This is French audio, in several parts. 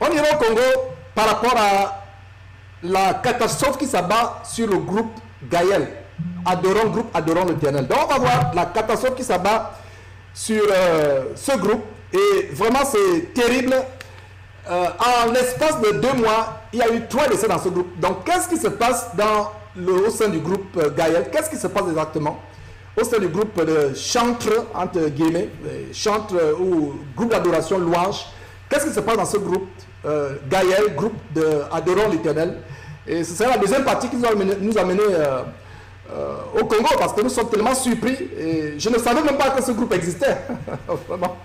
On ira au Congo par rapport à la catastrophe qui s'abat sur le groupe Gaël, groupe adorant l'Éternel. Donc on va voir la catastrophe qui s'abat sur ce groupe. Et vraiment c'est terrible. En l'espace de 2 mois, il y a eu 3 décès dans ce groupe. Donc qu'est-ce qui se passe au sein du groupe Gaël? Qu'est-ce qui se passe exactement au sein du groupe de chantres, entre guillemets, chantres ou groupe d'adoration louange? Qu'est-ce qui se passe dans ce groupe Gaël, groupe adorant l'Éternel? Et ce sera la deuxième partie qui nous amener au Congo, parce que nous sommes tellement surpris. Et je ne savais même pas que ce groupe existait. Vraiment.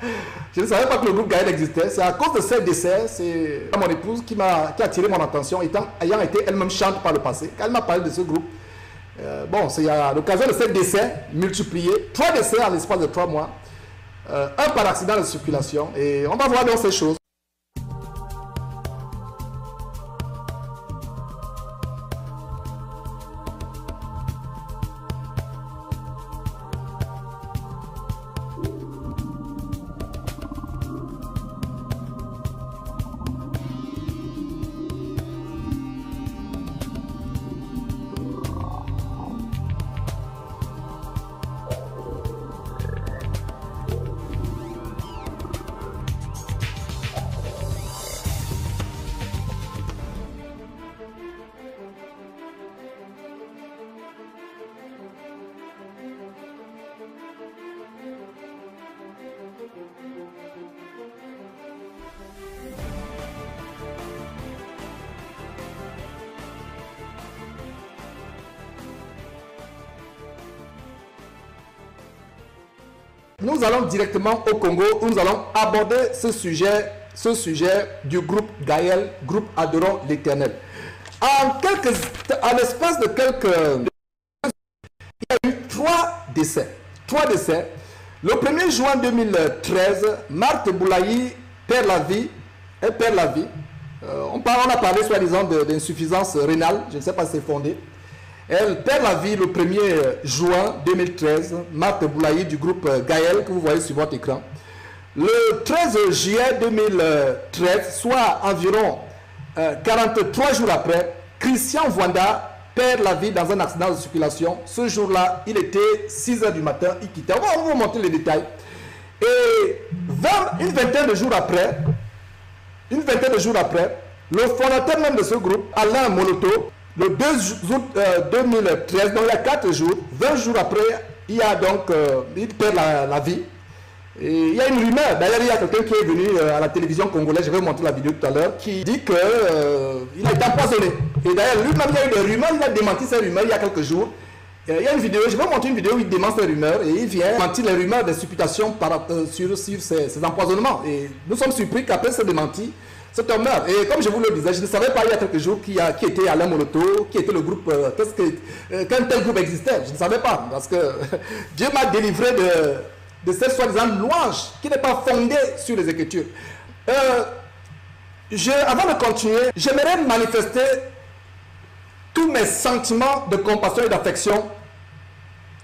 Je ne savais pas que le groupe Gaël existait. C'est à cause de ces décès, c'est mon épouse qui a attiré mon attention, ayant été elle-même chante par le passé. Quand elle m'a parlé de ce groupe, bon, c'est à l'occasion de ces décès multipliés, 3 décès en l'espace de 3 mois, un par accident de circulation. Et on va voir dans ces choses. Nous allons directement au Congo où nous allons aborder ce sujet du groupe Gaël, groupe adorant l'Éternel. En l'espace de quelques... Il y a eu 3 décès. 3 décès. Le 1er juin 2013, Marthe Boulaye perd la vie. Elle perd la vie. On a parlé soi-disant d'insuffisance rénale. Je ne sais pas si c'est fondé. Elle perd la vie le 1er juin 2013, Marthe Boulaye du groupe Gaël, que vous voyez sur votre écran. Le 13 juillet 2013, soit environ 43 jours après, Christian Vwanda perd la vie dans un accident de circulation. Ce jour-là, il était 6 h du matin, il quittait. On va vous montrer les détails. Et une vingtaine de jours après, le fondateur même de ce groupe, Alain Moloto, le 2 août 2013, donc il y a 4 jours, 20 jours après, il perd la vie. Et il y a une rumeur, d'ailleurs il y a quelqu'un qui est venu à la télévision congolaise, je vais vous montrer la vidéo tout à l'heure, qui dit qu'il a été empoisonné. Et d'ailleurs lui-même il y a eu des rumeurs, il a démenti ces rumeurs il y a quelques jours. Il y a une vidéo, je vais vous montrer une vidéo où il dément ces rumeurs et il vient démentir les rumeurs des supputations sur ces empoisonnements. Et nous sommes surpris qu'après ce démenti, cet homme meurt. Et comme je vous le disais, je ne savais pas il y a quelques jours qui était Alain Moloto, qui était le groupe, qu'un tel groupe existait. Je ne savais pas, parce que Dieu m'a délivré de cette soi-disant louange qui n'est pas fondée sur les Écritures. Avant de continuer, j'aimerais manifester tous mes sentiments de compassion et d'affection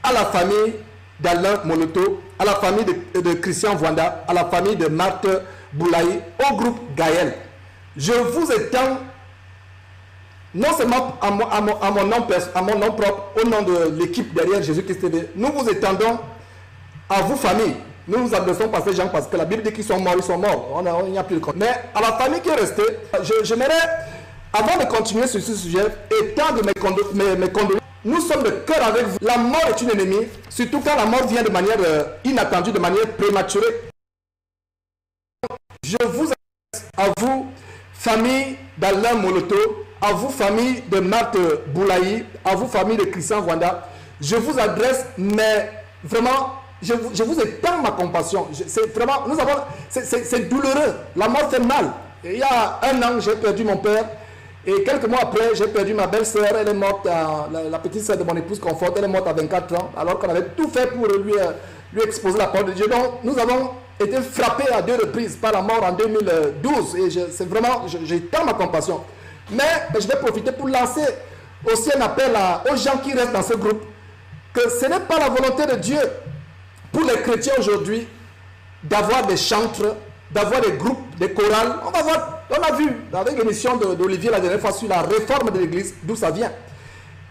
à la famille d'Alain Moloto, à la famille de Christian Vwanda, à la famille de Marthe Boulaye, au groupe Gaël. Je vous étends, non seulement à mon nom propre, au nom de l'équipe derrière Jésus-Christ TV, nous vous étendons à vous famille. Nous nous adressons par ces gens parce que la Bible dit qu'ils sont morts, ils sont morts. Il n'y a plus de compte. Mais à la famille qui est restée, j'aimerais, avant de continuer sur ce sujet, étendre mes condoléances. Nous sommes de cœur avec vous. La mort est une ennemie, surtout quand la mort vient de manière inattendue, de manière prématurée. Je vous adresse à vous, famille d'Alain Moloto, à vous, famille de Marthe Boulaye, à vous, famille de Christian Vwanda. Je vous adresse, mais vraiment, je vous étends ma compassion. C'est vraiment, c'est douloureux. La mort fait mal. Et il y a 1 an, j'ai perdu mon père. Et quelques mois après, j'ai perdu ma belle-sœur. Elle est morte, la petite sœur de mon épouse Confort, elle est morte à 24 ans, alors qu'on avait tout fait pour lui exposer la parole de Dieu. Donc, nous avons été frappés à 2 reprises par la mort en 2012. Et c'est vraiment, j'étends ma compassion. Mais je vais profiter pour lancer aussi un appel aux gens qui restent dans ce groupe, que ce n'est pas la volonté de Dieu pour les chrétiens aujourd'hui d'avoir des chantres, d'avoir des groupes, des chorales. On va voir On a vu avec l'émission d'Olivier la dernière fois sur la réforme de l'Église, d'où ça vient.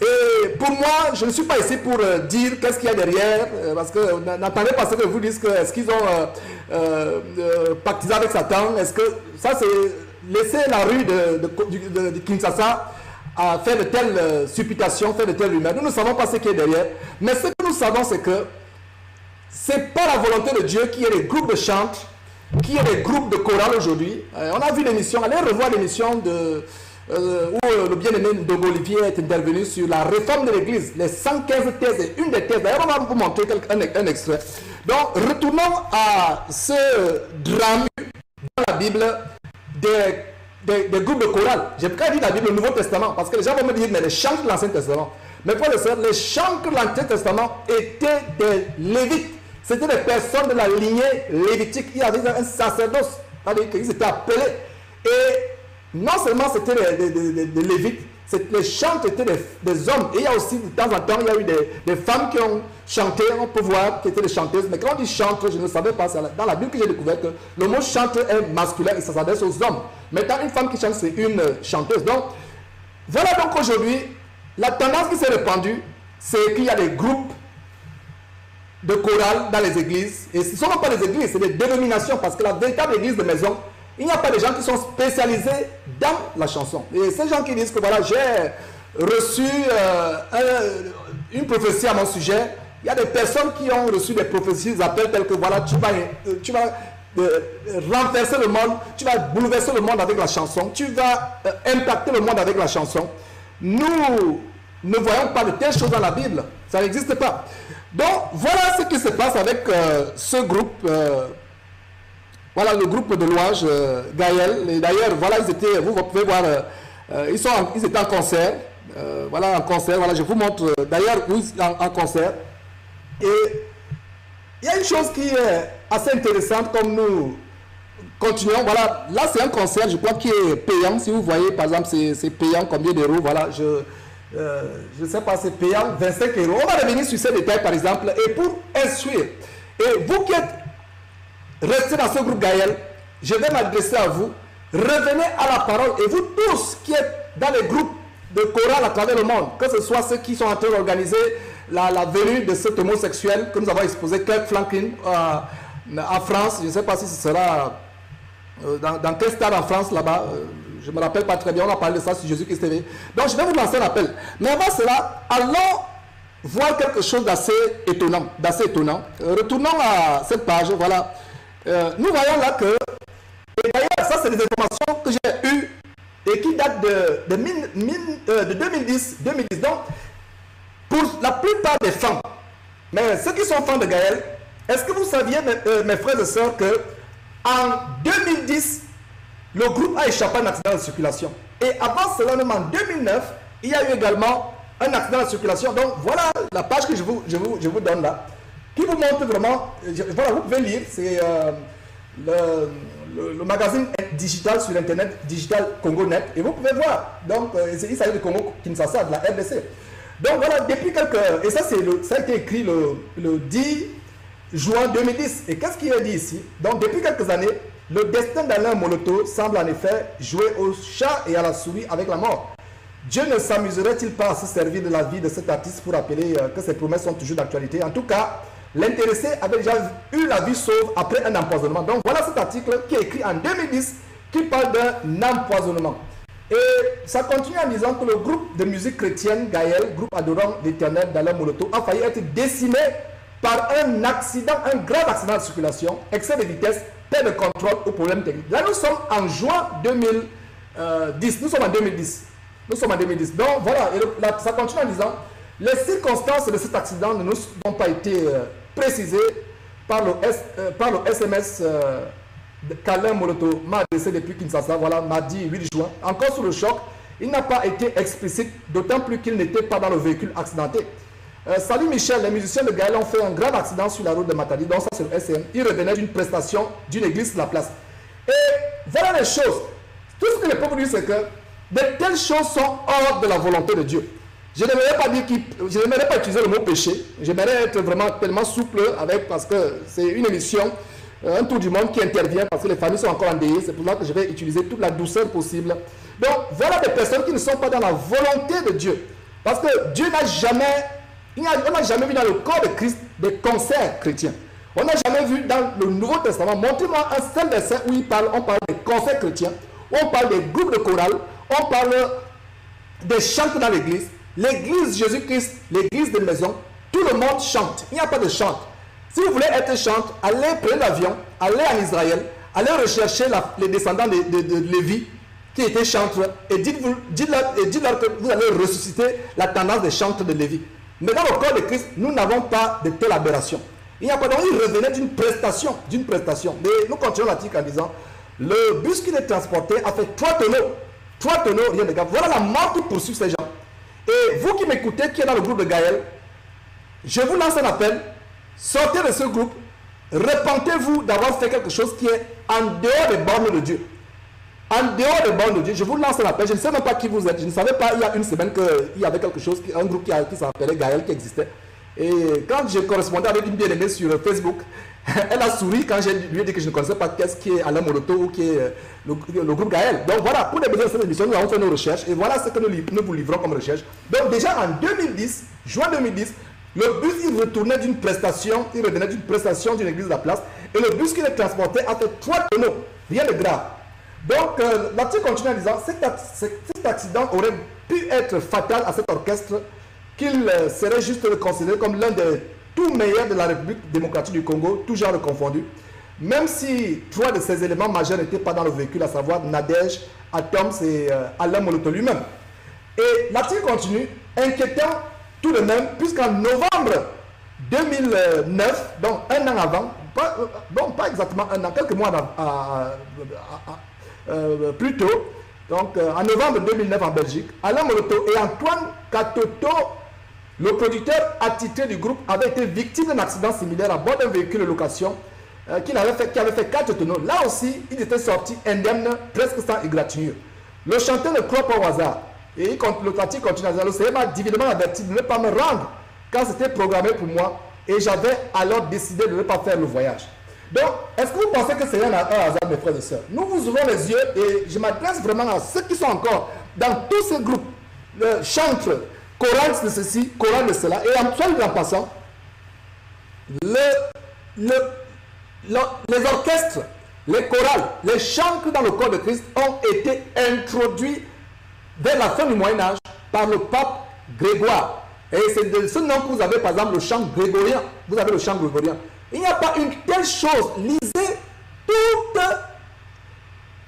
Et pour moi, je ne suis pas ici pour dire qu'est-ce qu'il y a derrière, parce que n'attendez pas ce que vous dites, est-ce qu'ils ont pactisé avec Satan, est-ce que ça c'est laisser la rue de Kinshasa à faire de telles supputations, faire de telles rumeurs. Nous ne savons pas ce qui est derrière, mais ce que nous savons c'est que c'est pas la volonté de Dieu qu'il y ait des groupes de chants, qu'il y ait des groupes de chorales aujourd'hui. On a vu l'émission, allez revoir l'émission de... où le bien-aimé Ndogo Olivier est intervenu sur la réforme de l'Église, les 115 thèses et une des thèses. D'ailleurs, on va vous montrer un extrait. Donc, retournons à ce drame dans la Bible des groupes de chorales. J'ai pas dit la Bible, le Nouveau Testament, parce que les gens vont me dire, mais les chants de l'Ancien Testament. Mais pour le les chants de l'Ancien Testament étaient des Lévites. C'était des personnes de la lignée lévitique. Il y avait un sacerdoce, c'est-à-dire qu'ils étaient appelés. Et non seulement c'était des Lévites, les chants étaient des hommes. Et il y a aussi, de temps en temps, il y a eu des femmes qui ont chanté, on peut voir qui étaient des chanteuses. Mais quand on dit chante, je ne savais pas, dans la Bible que j'ai découvert que le mot chante est masculin et ça s'adresse aux hommes. Maintenant, une femme qui chante, c'est une chanteuse. Donc, voilà donc aujourd'hui, la tendance qui s'est répandue, c'est qu'il y a des groupes de chorales dans les églises. Et ce ne sont pas des églises, c'est des dénominations, parce que la véritable église de maison, il n'y a pas de gens qui sont spécialisés dans la chanson. Et ces gens qui disent que voilà, j'ai reçu une prophétie à mon sujet, il y a des personnes qui ont reçu des prophéties, ils appellent telles que voilà, tu vas renverser le monde, tu vas bouleverser le monde avec la chanson, tu vas impacter le monde avec la chanson. Nous ne voyons pas de telles choses dans la Bible, ça n'existe pas. Donc voilà ce qui se passe avec ce groupe. Voilà le groupe de louanges Gaël. Et d'ailleurs, voilà, ils étaient, vous pouvez voir, ils étaient en concert. Voilà, en concert. Voilà, je vous montre d'ailleurs où ils sont en concert. Et il y a une chose qui est assez intéressante comme nous continuons. Voilà, là c'est un concert, je crois, qui est payant. Si vous voyez, par exemple, c'est payant combien d'euros. Voilà, je ne sais pas, c'est payant 25 euros. On va revenir sur ces détails, par exemple. Et pour instruire, et vous qui êtes restez dans ce groupe Gaël, je vais m'adresser à vous. Revenez à la parole et vous tous qui êtes dans les groupes de chorale à travers le monde, que ce soit ceux qui sont en train d'organiser la venue de cet homosexuel que nous avons exposé, Kirk Franklin, en France. Je ne sais pas si ce sera dans quel stade en France là-bas. Je ne me rappelle pas très bien, on a parlé de ça sur Jésus-Christ TV. Donc je vais vous lancer un appel. Mais avant cela, allons voir quelque chose d'assez étonnant. Retournons à cette page, voilà. Nous voyons là que, et d'ailleurs ça c'est des informations que j'ai eues et qui datent de 2010. Donc pour la plupart des femmes, mais ceux qui sont fans de Gaël, est-ce que vous saviez mes frères et sœurs que en 2010 le groupe a échappé à un accident de circulation, et avant cela même en 2009 il y a eu également un accident de circulation. Donc voilà la page que je vous donne là, qui vous montre vraiment, voilà, vous pouvez lire, c'est le magazine digital sur internet, Digital Congo Net, et vous pouvez voir. Donc il s'agit de Congo Kinshasa, de la RDC. Donc voilà, depuis quelques... Et ça, ça a été écrit le 10 juin 2010. Et qu'est-ce qui est dit ici? Donc depuis quelques années, le destin d'Alain Moloto semble en effet jouer au chat et à la souris avec la mort. Dieu ne s'amuserait-il pas à se servir de la vie de cet artiste pour rappeler que ses promesses sont toujours d'actualité? En tout cas, l'intéressé avait déjà eu la vie sauve après un empoisonnement. Donc voilà cet article qui est écrit en 2010 qui parle d'un empoisonnement. Et ça continue en disant que le groupe de musique chrétienne Gaël, groupe adorant l'Éternel d'Alain Moloto, a failli être décimé par un accident, un grave accident de circulation, excès de vitesse, perte de contrôle ou problème technique. Là nous sommes en juin 2010. Nous sommes en 2010. Donc voilà, et ça continue en disant: les circonstances de cet accident ne nous ont pas été précisées par le SMS qu'Alain Moloto m'a adressé depuis Kinshasa, voilà, mardi 8 juin. Encore sous le choc, il n'a pas été explicite, d'autant plus qu'il n'était pas dans le véhicule accidenté. Salut Michel, les musiciens de Gaël ont fait un grave accident sur la route de Matadi, donc ça c'est le SM. Ils revenaient d'une prestation d'une église de la place. Et voilà les choses. Tout ce que je peux vous dire, c'est que de telles choses sont hors de la volonté de Dieu. Je n'aimerais pas dire je n'aimerais pas utiliser le mot péché. J'aimerais être vraiment tellement souple avec, parce que c'est une émission un tour du monde qui intervient parce que les familles sont encore endeuillées. C'est pour ça que je vais utiliser toute la douceur possible. Donc, voilà des personnes qui ne sont pas dans la volonté de Dieu. Parce que Dieu n'a jamais, on n'a jamais vu dans le corps de Christ des concerts chrétiens. On n'a jamais vu dans le Nouveau Testament, montrez-moi un seul verset où on parle des concerts chrétiens, où on parle des groupes de chorale, on parle des chants dans l'église. L'église Jésus-Christ, l'église de maison, tout le monde chante. Il n'y a pas de chante. Si vous voulez être chante, allez prendre l'avion, allez en Israël, allez rechercher les descendants de Lévi qui étaient chantres et dites-leur que vous allez ressusciter la tendance des chantres de Lévi. Mais dans le corps de Christ, nous n'avons pas de telle aberration. Il n'y a pas, donc il revenait d'une prestation. Mais nous continuons l'article en disant, le bus qui est transporté a fait 3 tonneaux. 3 tonneaux, rien de grave. Voilà la mort qui poursuit ces gens. Et vous qui m'écoutez, qui est dans le groupe de Gaël, je vous lance un appel, sortez de ce groupe, repentez-vous d'avoir fait quelque chose qui est en dehors des bornes de Dieu. En dehors des bornes de Dieu, je vous lance un appel, je ne sais même pas qui vous êtes, je ne savais pas il y a une semaine qu'il y avait quelque chose, un groupe qui s'appelait Gaël qui existait. Et quand je correspondais avec une bien-aimée sur Facebook, elle a souri quand je lui ai dit que je ne connaissais pas qu'est-ce qui est Alain Moloto ou qui est le groupe Gaël. Donc voilà, pour les besoins de cette émission, nous avons fait nos recherches et voilà ce que nous vous livrons comme recherche. Donc déjà en 2010, juin 2010, le bus il revenait d'une prestation d'une église de la place et le bus qui le transportait a fait 3 tonneaux, rien de grave. Donc l'article continue en disant cet accident aurait pu être fatal à cet orchestre qu'il serait juste considéré comme l'un des tout meilleurs de la République démocratique du Congo, tout genre confondu, même si 3 de ces éléments majeurs n'étaient pas dans le véhicule, à savoir Nadège, Atoms et Alain Moloto lui-même. Et l'article continue, inquiétant tout de même, puisqu'en novembre 2009, donc un an avant, pas exactement un an, quelques mois plus tôt, donc en novembre 2009 en Belgique, Alain Moloto et Antoine Katoto, le producteur attitré du groupe, avait été victime d'un accident similaire à bord d'un véhicule de location qui avait fait 4 tonneaux. Là aussi, il était sorti indemne, presque sans égratignure. Le chanteur ne croit pas au hasard. Et le article continue à dire, le Seigneur m'a divinement averti de ne pas me rendre quand c'était programmé pour moi. Et j'avais alors décidé de ne pas faire le voyage. Donc, est-ce que vous pensez que c'est un hasard, mes frères et sœurs? Nous vous ouvrons les yeux et je m'adresse vraiment à ceux qui sont encore dans tous ces groupes, chantres, chorales de ceci, chorales de cela. Et en passant, les orchestres, les chorales, les chants dans le corps de Christ ont été introduits dès la fin du Moyen-Âge par le pape Grégoire. Et c'est de ce nom que vous avez par exemple le chant grégorien. Vous avez le chant grégorien. Il n'y a pas une telle chose. Lisez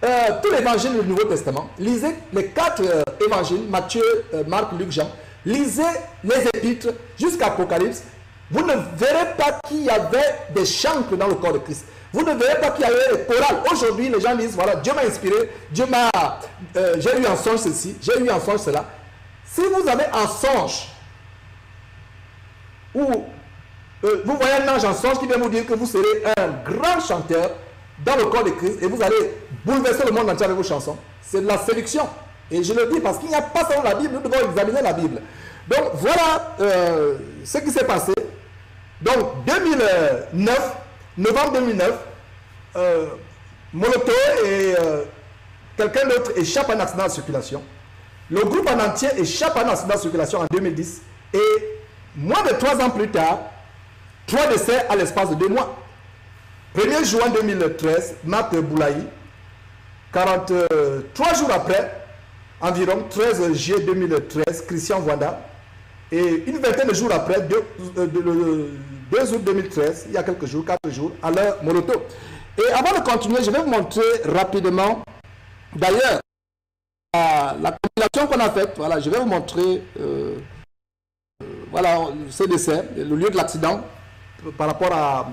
tout l'évangile du Nouveau Testament. Lisez les 4 évangiles, Matthieu, Marc, Luc, Jean. Lisez les épîtres jusqu'à Apocalypse. Vous ne verrez pas qu'il y avait des chants dans le corps de Christ. Vous ne verrez pas qu'il y avait des chorales. Aujourd'hui, les gens disent, voilà, Dieu m'a inspiré, j'ai eu un songe ceci, j'ai eu un songe cela. Si vous avez un songe, ou vous voyez un ange en songe qui vient vous dire que vous serez un grand chanteur dans le corps de Christ et vous allez bouleverser le monde entier avec vos chansons, c'est de la séduction. Et je le dis parce qu'il n'y a pas ça dans la Bible, nous devons examiner la Bible. Donc voilà ce qui s'est passé. Donc 2009, novembre 2009, Moloto et quelqu'un d'autre échappent à un accident de circulation. Le groupe en entier échappe à un accident de circulation en 2010 et moins de 3 ans plus tard, 3 décès à l'espace de 2 mois. 1er juin 2013, Marc Boulaï, 43 jours après, environ 13 juillet 2013, Christian Wanda, et une vingtaine de jours après, 2 août 2013, il y a quelques jours, 4 jours, Alain Moloto. Et avant de continuer, je vais vous montrer rapidement, d'ailleurs, la compilation qu'on a faite. Voilà, je vais vous montrer voilà, ce décès, le lieu de l'accident par rapport à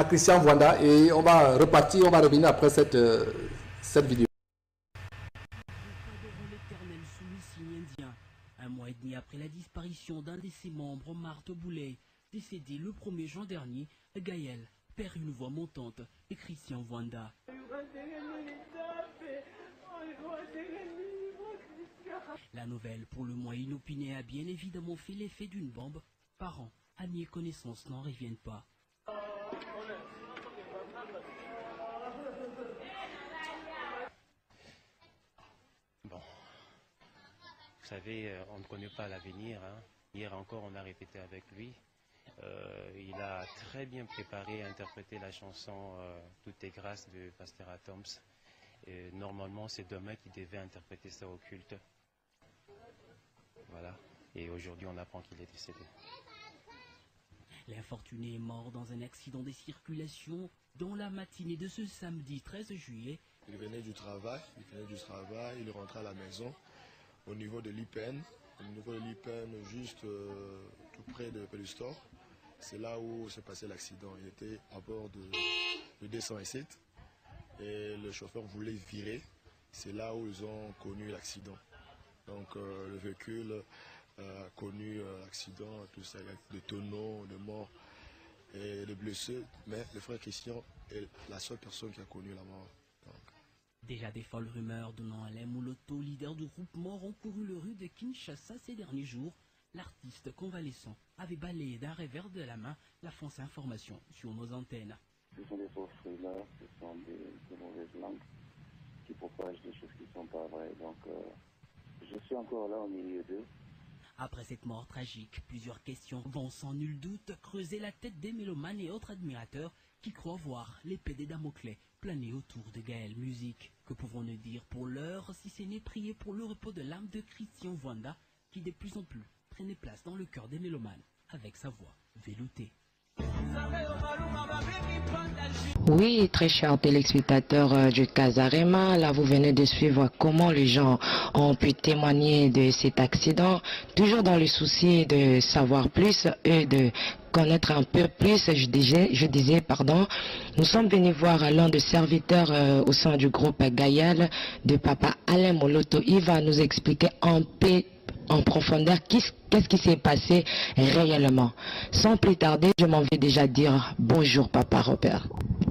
Christian Wanda, et on va repartir, on va revenir après cette vidéo. Un mois et demi après la disparition d'un de ses membres, Marthe Boulet, décédé le 1er juin dernier, Gaël perd une voix montante et Christian Wanda. La nouvelle, pour le moins inopinée, a bien évidemment fait l'effet d'une bombe. Parents, amis et connaissances n'en reviennent pas. savez, on ne connaît pas l'avenir. Hein. Hier encore, on a répété avec lui. Il a très bien préparé à interpréter la chanson Tout est grâce de Pasteur Atoms. Et normalement, c'est demain qu'il devait interpréter ça au culte. Voilà. Et aujourd'hui, on apprend qu'il est décédé. L'infortuné est mort dans un accident de circulation dans la matinée de ce samedi 13 juillet. Il venait du travail, il rentrait à la maison au niveau de l'IPN. Juste tout près de Pellustor. C'est là où s'est passé l'accident. Il était à bord de 207 et le chauffeur voulait virer. C'est là où ils ont connu l'accident. Donc le véhicule a connu l'accident, tout ça, de tonneaux, de morts et de blessés. Mais le frère Christian est la seule personne qui a connu la mort. Donc. Déjà des folles rumeurs donnant Alain Moloto, leader du groupe mort, ont couru le rue de Kinshasa ces derniers jours. L'artiste convalescent avait balayé d'un revers de la main la fausse information sur nos antennes. Ce sont des fausses rumeurs, ce sont des mauvaises langues qui propagent des choses qui ne sont pas vraies. Donc je suis encore là au milieu d'eux. Après cette mort tragique, plusieurs questions vont sans nul doute creuser la tête des mélomanes et autres admirateurs qui croient voir l'épée des Damoclès planer autour de Gaël Musique. Que pouvons-nous dire pour l'heure si ce n'est prier pour le repos de l'âme de Christian Wanda qui de plus en plus prenait place dans le cœur des mélomanes avec sa voix veloutée. Oui, très chers téléspectateurs du Casarema, là vous venez de suivre comment les gens ont pu témoigner de cet accident, toujours dans le souci de savoir plus et de connaître un peu plus. Je disais, nous sommes venus voir l'un des serviteurs au sein du groupe Gaël, de papa Alain Moloto. Il va nous expliquer en profondeur qu'est-ce qui s'est passé réellement. Sans plus tarder, je m'en vais déjà dire bonjour papa Robert.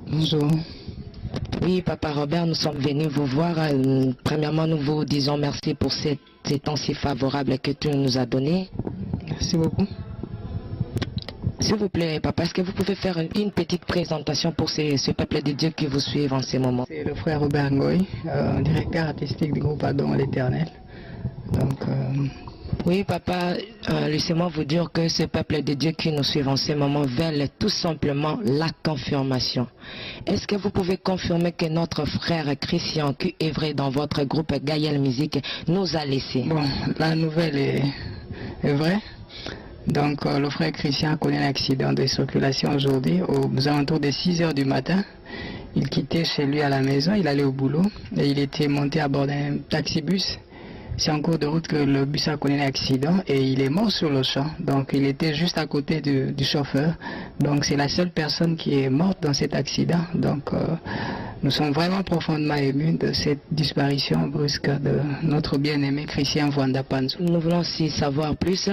Bonjour. Oui papa Robert, nous sommes venus vous voir. Premièrement, nous vous disons merci pour ces temps si favorables que tu nous as donnés. Merci beaucoup. S'il vous plaît papa, est-ce que vous pouvez faire une petite présentation pour ce peuple de Dieu qui vous suivent en ce moment? C'est le frère Robert Ngoy, directeur artistique du groupe Adon l'Éternel. Donc, oui papa, laissez-moi vous dire que ce peuple de Dieu qui nous suit en ce moment veulent tout simplement la confirmation. Est-ce que vous pouvez confirmer que notre frère Christian qui est vrai dans votre groupe Gaël Musique nous a laissé? Bon, la nouvelle est vraie. Donc le frère Christian a connu un accident de circulation aujourd'hui aux alentours de 6 h du matin. Il quittait chez lui à la maison, il allait au boulot et il était monté à bord d'un taxi-bus. C'est en cours de route que le bus a connu un accident et il est mort sur le champ. Donc il était juste à côté du chauffeur. Donc c'est la seule personne qui est morte dans cet accident. Donc nous sommes vraiment profondément émus de cette disparition brusque de notre bien-aimé Christian Wanda Panzo. Nous voulons aussi savoir plus.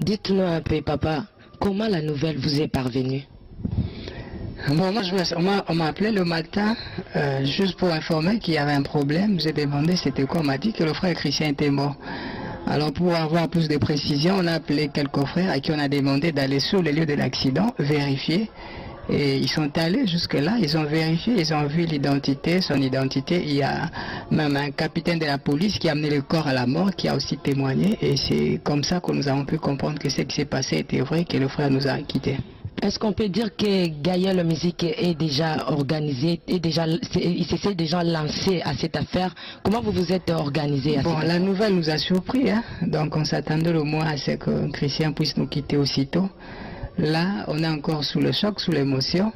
Dites-nous un peu papa, comment la nouvelle vous est parvenue? Bon, moi, on m'a appelé le matin juste pour informer qu'il y avait un problème. J'ai demandé c'était quoi. On m'a dit que le frère Christian était mort. Alors pour avoir plus de précisions, on a appelé quelques frères à qui on a demandé d'aller sur le lieu de l'accident, vérifier. Et ils sont allés jusque-là, ils ont vérifié, ils ont vu l'identité, son identité. Il y a même un capitaine de la police qui a amené le corps à la mort, qui a aussi témoigné. Et c'est comme ça que nous avons pu comprendre que ce qui s'est passé était vrai, que le frère nous a quittés. Est-ce qu'on peut dire que Gaël Musique est déjà organisé, il s'est déjà lancé à cette affaire? Comment vous vous êtes organisé à Bon, la nouvelle nous a surpris, hein? Donc on s'attendait au moins à ce que Christian puisse nous quitter aussitôt. Là, on est encore sous le choc, sous l'émotion.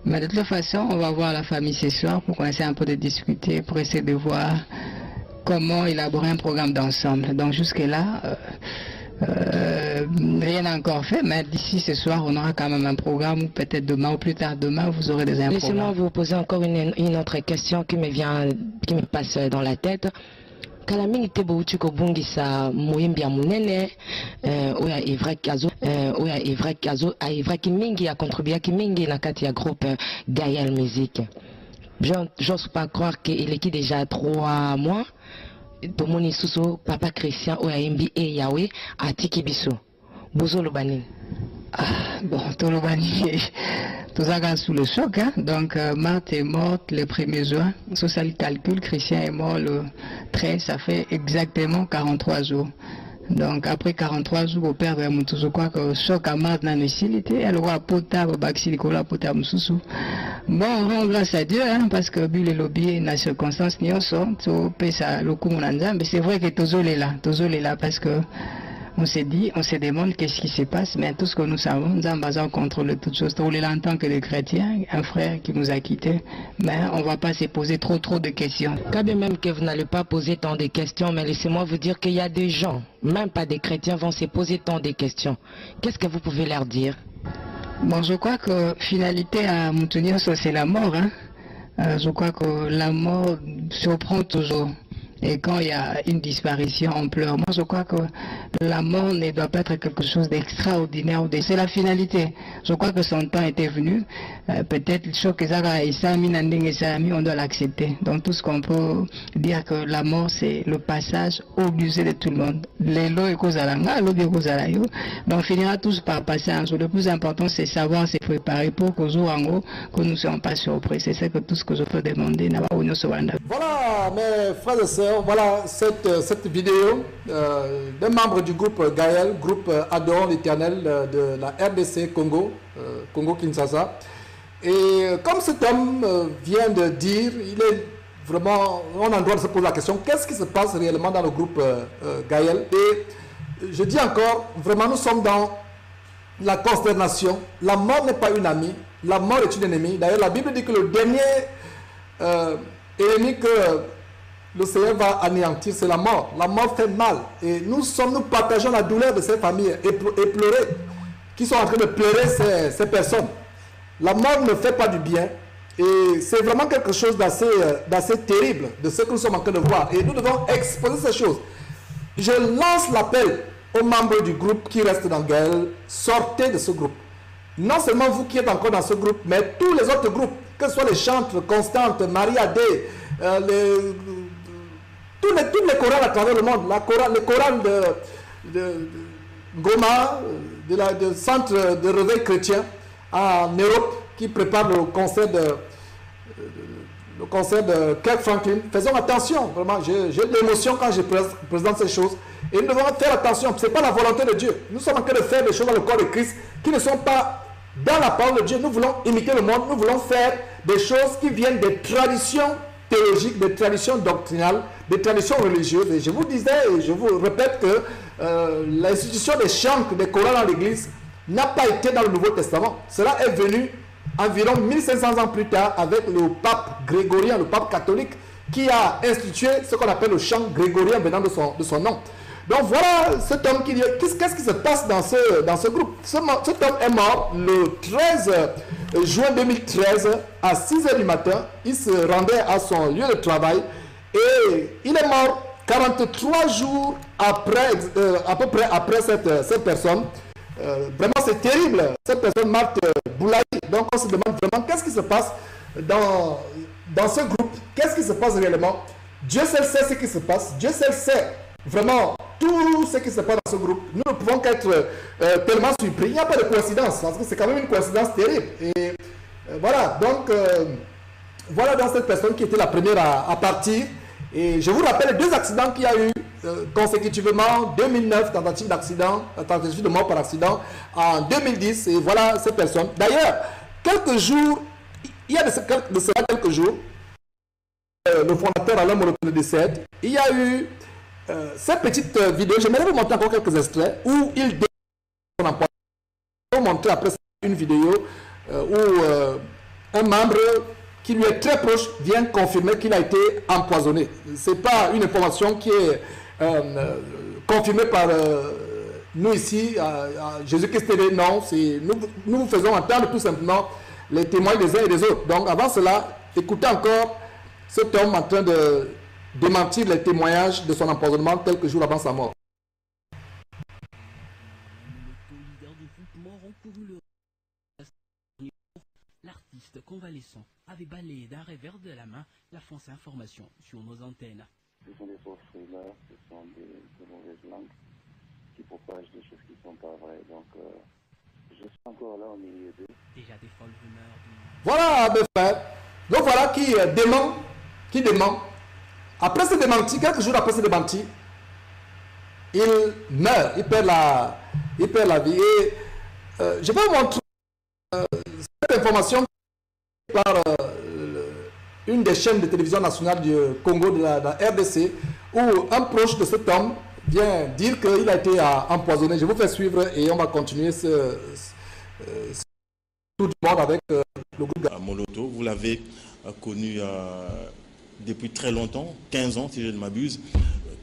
Mais de toute façon, on va voir la famille ce soir pour qu'on essaie un peu de discuter, pour essayer de voir comment élaborer un programme d'ensemble. Donc jusque-là, rien n'a encore fait, mais d'ici ce soir, on aura quand même un programme, ou peut-être demain ou plus tard demain, vous aurez des infos. Laissez-moi vous poser encore une autre question qui me passe dans la tête. Kala mingi te bouti ko bungisa moyembi ya munene oya Evra ki mingi a contribué ki mingi na kati ya groupe Gaël Musique. J'ose pas croire qu'il est déjà 3 mois. Tomoni susu papa Christian oya MBA yawe atiki biso. Bozo lobani. Ah, bon, Tolobani, tout ça sous le choc. Hein? Donc, Marthe est morte le 1er juin. Sur ça, le calcul, Christian est mort le 13, ça fait exactement 43 jours. Donc, après 43 jours, au père de Moutou, je crois que le choc à Marthe n'a nécessité. Elle aura potable, Baxilicola, potable, Moussou. Bon, on rend grâce à Dieu, hein, parce que bu le lobby, dans les circonstances, n'y sont, mais c'est vrai que Tozol est là, parce que on s'est dit, on se demande qu'est-ce qui se passe, mais tout ce que nous savons, nous avons besoin de contrôler toutes choses. On est là en tant que des chrétiens, un frère qui nous a quittés, mais on ne va pas se poser trop de questions. Quand bien même que vous n'allez pas poser tant de questions, mais laissez-moi vous dire qu'il y a des gens, même pas des chrétiens, vont se poser tant de questions. Qu'est-ce que vous pouvez leur dire? Bon, je crois que finalité à Moutounio, c'est la mort. Hein? Je crois que la mort surprend toujours. Et quand il y a une disparition, on pleure. Moi, je crois que la mort ne doit pas être quelque chose d'extraordinaire. C'est la finalité. Je crois que son temps était venu. Peut-être on doit l'accepter. Donc, tout ce qu'on peut dire que la mort, c'est le passage obligé de tout le monde. Donc, on finira tous par passer un jour. Le plus important, c'est savoir se préparer pour qu'au jour en haut, que nous ne soyons pas surpris. C'est ça que tout ce que je peux demander. Voilà, mes frères et sœurs. Voilà cette vidéo d'un membre du groupe Gaël, groupe Adorant l'Éternel de la RDC Congo, Congo-Kinshasa. Et comme cet homme vient de dire, il est vraiment, on a le droit de se poser la question, qu'est-ce qui se passe réellement dans le groupe Gaël? Et je dis encore, vraiment nous sommes dans la consternation. La mort n'est pas une amie, la mort est une ennemie. D'ailleurs la Bible dit que le dernier ennemi que le Seigneur va anéantir, c'est la mort. La mort fait mal. Et nous partageons la douleur de ces familles et pleurer, qui sont en train de pleurer ces personnes. La mort ne fait pas du bien. Et c'est vraiment quelque chose d'assez terrible de ce que nous sommes en train de voir. Et nous devons exposer ces choses. Je lance l'appel aux membres du groupe qui restent dans Gaël, sortez de ce groupe. Non seulement vous qui êtes encore dans ce groupe, mais tous les autres groupes, que ce soit les chantres, Constante, Marie Adé, tous les chorales à travers le monde, le choral de Goma, de centre de réveil chrétien en Europe, qui prépare le concert de Kirk Franklin. Faisons attention, vraiment, j'ai de l'émotion quand je présente ces choses. Et nous devons faire attention, ce n'est pas la volonté de Dieu. Nous sommes en train de faire des choses dans le corps de Christ qui ne sont pas dans la parole de Dieu. Nous voulons imiter le monde, nous voulons faire des choses qui viennent des traditions théologiques, des traditions doctrinales, des traditions religieuses. Et je vous disais, et je vous répète que l'institution des chants, des chorales dans l'église n'a pas été dans le Nouveau Testament. Cela est venu environ 1500 ans plus tard avec le pape grégorien, le pape catholique, qui a institué ce qu'on appelle le chant grégorien venant de son nom. Donc voilà cet homme qui dit, qu'est-ce qui se passe dans ce groupe? Cet homme est mort le 13 juin 2013 à 6h du matin. Il se rendait à son lieu de travail et il est mort 43 jours après, à peu près après cette personne. Vraiment c'est terrible, cette personne, Marthe Boulaye. Donc on se demande vraiment qu'est-ce qui se passe dans ce groupe, qu'est-ce qui se passe réellement. Dieu seul sait ce qui se passe, Dieu seul sait vraiment tout ce qui se passe dans ce groupe. Nous ne pouvons qu'être tellement surpris. Il n'y a pas de coïncidence, parce que c'est quand même une coïncidence terrible. Et voilà, donc voilà dans cette personne qui était la première à partir. Et je vous rappelle les deux accidents qu'il y a eu consécutivement. 2009, tentative d'accident, tentative de mort par accident. En 2010, et voilà cette personne. D'ailleurs, quelques jours, il y a de cela quelques jours, le fondateur Alain Moroto décède. Il y a eu cette petite vidéo, j'aimerais vous montrer encore quelques extraits où il décide son emploi. Je vais vous montrer après une vidéo où un membre qui lui est très proche vient confirmer qu'il a été empoisonné. Ce n'est pas une information qui est confirmée par nous ici, à Jésus-Christ TV, non. Nous vous faisons entendre tout simplement les témoins des uns et des autres. Donc avant cela, écoutez encore cet homme en train de démentir les témoignages de son empoisonnement quelques jours avant sa mort. L'artiste convalescent avait balayé d'un revers de la main la fausse information sur nos antennes. Ce sont des fausses rumeurs, ce sont des mauvaises langues qui propagent des choses qui ne sont pas vraies. Donc, je suis encore là au milieu d'eux. Déjà des folles rumeurs du... Voilà, mes frères. Donc voilà qui dément. Après ce démenti, quelques jours après ce démenti, il meurt, il perd la vie. Et je vais vous montrer cette information par une des chaînes de télévision nationale du Congo, de la RDC, où un proche de cet homme vient dire qu'il a été empoisonné. Je vous fais suivre et on va continuer ce tour du monde avec le groupe. Moloto, vous l'avez connu depuis très longtemps, 15 ans si je ne m'abuse.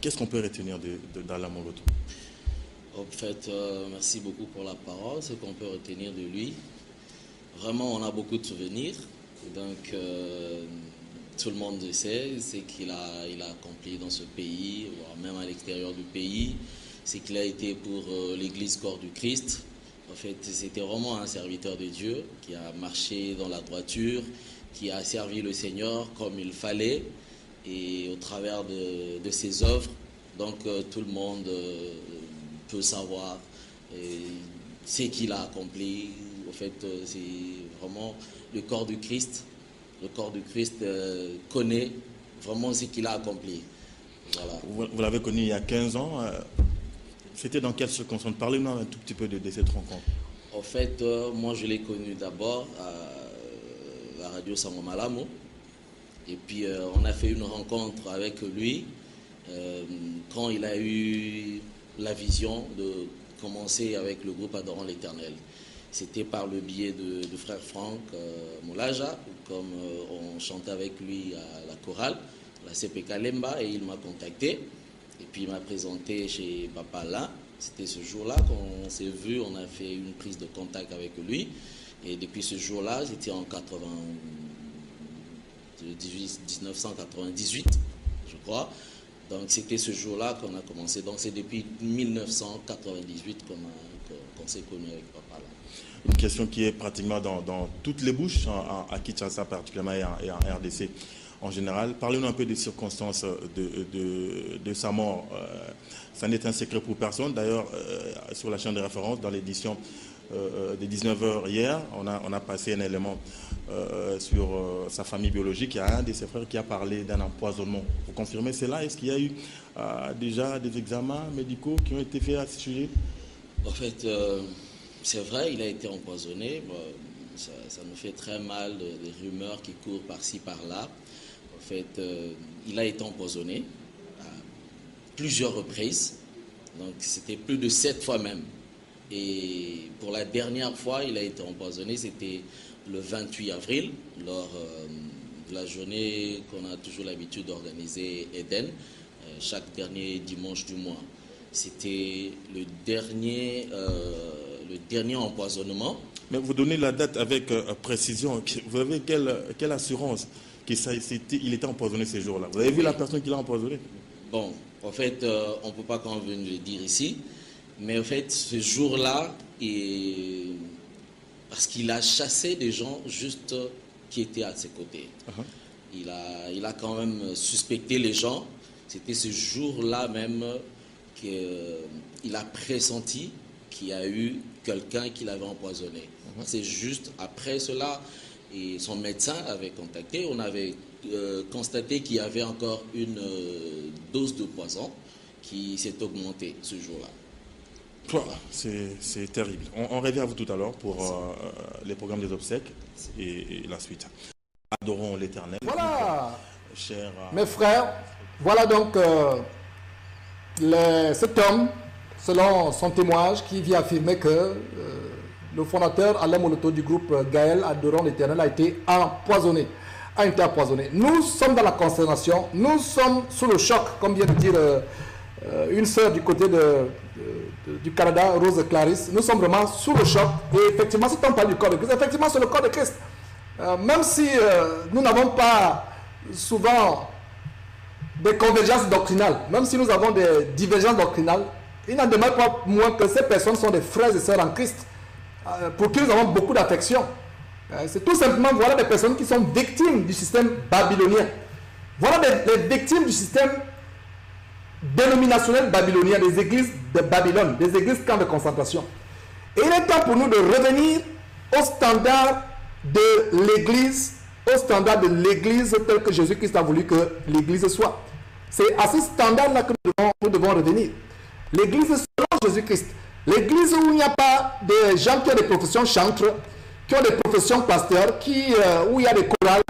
Qu'est-ce qu'on peut retenir d'Alain Moloto? En fait, merci beaucoup pour la parole. Ce qu'on peut retenir de lui, vraiment on a beaucoup de souvenirs. Donc tout le monde le sait, c'est qu'il a accompli dans ce pays, voire même à l'extérieur du pays. C'est qu'il a été pour l'Église Corps du Christ. En fait, c'était vraiment un serviteur de Dieu qui a marché dans la droiture, qui a servi le Seigneur comme il fallait et au travers de ses œuvres. Donc tout le monde peut savoir ce qu'il a accompli. En fait, c'est vraiment le corps du Christ. Le corps du Christ connaît vraiment ce qu'il a accompli. Voilà. Vous l'avez connu il y a 15 ans. C'était dans quelles circonstances? Parlez-nous un tout petit peu de cette rencontre. En fait, moi je l'ai connu d'abord à la radio Sango Malamu. Et puis on a fait une rencontre avec lui quand il a eu la vision de commencer avec le groupe Adorant l'Éternel. C'était par le biais de frère Franck Moulaja, comme on chantait avec lui à la chorale, la CPK Lemba, et il m'a contacté. Et puis il m'a présenté chez Papa là. C'était ce jour-là qu'on s'est vu, on a fait une prise de contact avec lui. Et depuis ce jour-là, c'était en 1998, je crois. Donc c'était ce jour-là qu'on a commencé. Donc c'est depuis 1998 qu'on s'est connu avec Papa là. Une question qui est pratiquement dans toutes les bouches, à Kinshasa particulièrement et en RDC en général. Parlez-nous un peu des circonstances de sa mort. Ça n'est un secret pour personne. D'ailleurs, sur la chaîne de référence, dans l'édition de 19h hier, on a passé un élément sur sa famille biologique. Il y a un de ses frères qui a parlé d'un empoisonnement. Vous confirmez cela? Est-ce qu'il y a eu déjà des examens médicaux qui ont été faits à ce sujet? En fait, c'est vrai, il a été empoisonné. Bon, ça nous fait très mal, des rumeurs qui courent par-ci, par-là. En fait, il a été empoisonné à plusieurs reprises. Donc, c'était plus de 7 fois même. Et pour la dernière fois, il a été empoisonné, c'était le 28 avril, lors de la journée qu'on a toujours l'habitude d'organiser Eden, chaque dernier dimanche du mois. C'était le dernier empoisonnement. Mais vous donnez la date avec précision. Vous avez quelle assurance qu'il était empoisonné ces jours-là? Vous avez vu la personne qui l'a empoisonné? Bon, en fait, on ne peut pas quand même le dire ici. Mais en fait, ce jour-là, parce qu'il a chassé des gens juste qui étaient à ses côtés. Il a quand même suspecté les gens. C'était ce jour-là même qu'il a pressenti qu'il y a eu quelqu'un qui l'avait empoisonné. C'est juste après cela, et son médecin avait contacté, on avait constaté qu'il y avait encore une dose de poison qui s'est augmentée ce jour-là. Voilà, c'est terrible. On revient à vous tout à l'heure pour les programmes des obsèques et la suite. Adorons l'Éternel. Voilà, cher, mes frères, voilà donc cet homme, selon son témoignage, qui vient affirmer que le fondateur Alain Moloto du groupe Gaël Adorant l'Éternel a été empoisonné. Nous sommes dans la consternation, nous sommes sous le choc, comme vient de dire une sœur du côté du Canada, Rose Clarisse. Nous sommes vraiment sous le choc. Et effectivement, si on parle du corps de Christ, effectivement, c'est le corps de Christ. Même si nous n'avons pas souvent des convergences doctrinales, même si nous avons des divergences doctrinales, il n'en demeure pas moins que ces personnes sont des frères et sœurs en Christ, pour qui nous avons beaucoup d'affection. C'est tout simplement, voilà des personnes qui sont victimes du système babylonien. Voilà des victimes du système dénominationnel babylonien, des églises de Babylone, des églises camps de concentration. Et il est temps pour nous de revenir au standard de l'Église, au standard de l'Église tel que Jésus-Christ a voulu que l'Église soit. C'est à ce standard-là que nous devons revenir. L'Église selon Jésus-Christ. L'Église où il n'y a pas de gens qui ont des professions chantres, qui ont des professions pasteurs, où il y a des chorales.